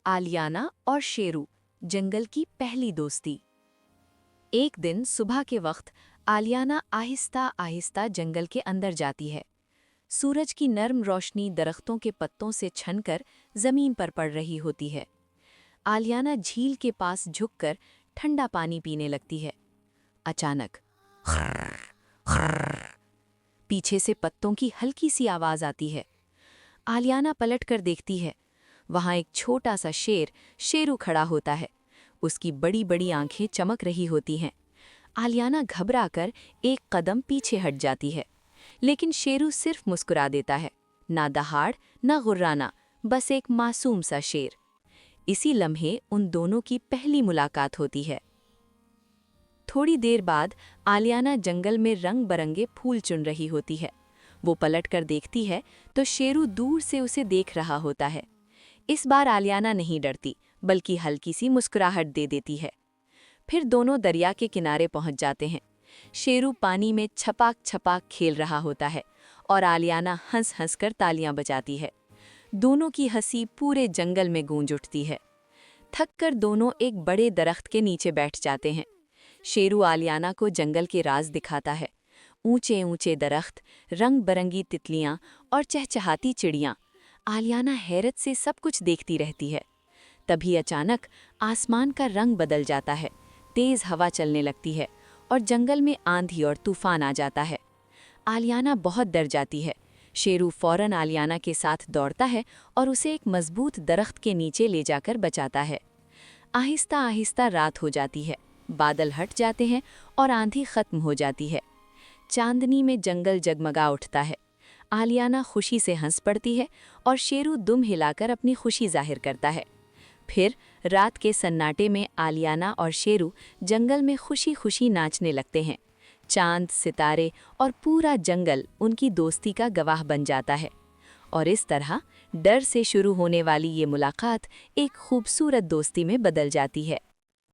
आलियाना और शेरू, जंगल की पहली दोस्ती। एक दिन सुबह के वक्त आलियाना आहिस्ता आहिस्ता जंगल के अंदर जाती है। सूरज की नर्म रोशनी दरख्तों के पत्तों से छनकर जमीन पर पड़ रही होती है। आलियाना झील के पास झुककर ठंडा पानी पीने लगती है। अचानक पीछे से पत्तों की हल्की सी आवाज आती है। आलियाना पलटकर देखती है। वहां एक छोटा सा शेर शेरू खड़ा होता है। उसकी बड़ी बड़ी आंखें चमक रही होती हैं। आलियाना घबराकर एक कदम पीछे हट जाती है, लेकिन शेरू सिर्फ मुस्कुरा देता है। ना दहाड़ ना गुर्राना, बस एक मासूम सा शेर। इसी लम्हे उन दोनों की पहली मुलाकात होती है। थोड़ी देर बाद आलियाना जंगल में रंग बरंगे फूल चुन रही होती है। वो पलटकर देखती है तो शेरू दूर से उसे देख रहा होता है। इस बार आलियाना नहीं डरती, बल्कि हल्की सी मुस्कुराहट दे देती है। फिर दोनों दरिया के किनारे पहुंच जाते हैं। शेरू पानी में छपाक छपाक खेल रहा होता है और आलियाना हंस हंस कर तालियां बजाती है। दोनों की हंसी पूरे जंगल में गूंज उठती है। थककर दोनों एक बड़े दरख्त के नीचे बैठ जाते हैं। शेरू आलियाना को जंगल के राज दिखाता है। ऊंचे ऊंचे दरख्त, रंग बरंगी तितलियां और चहचहाती चिड़ियां। आलियाना हैरत से सब कुछ देखती रहती है। तभी अचानक आसमान का रंग बदल जाता है। तेज हवा चलने लगती है और जंगल में आंधी और तूफान आ जाता है। आलियाना बहुत डर जाती है। शेरू फौरन आलियाना के साथ दौड़ता है और उसे एक मजबूत दरख्त के नीचे ले जाकर बचाता है। आहिस्ता आहिस्ता रात हो जाती है। बादल हट जाते हैं और आंधी खत्म हो जाती है। चांदनी में जंगल जगमगा उठता है। आलियाना खुशी से हंस पड़ती है और शेरू दुम हिलाकर अपनी खुशी जाहिर करता है। फिर रात के सन्नाटे में आलियाना और शेरू जंगल में खुशी खुशी नाचने लगते हैं। चांद, सितारे और पूरा जंगल उनकी दोस्ती का गवाह बन जाता है। और इस तरह डर से शुरू होने वाली ये मुलाकात एक खूबसूरत दोस्ती में बदल जाती है।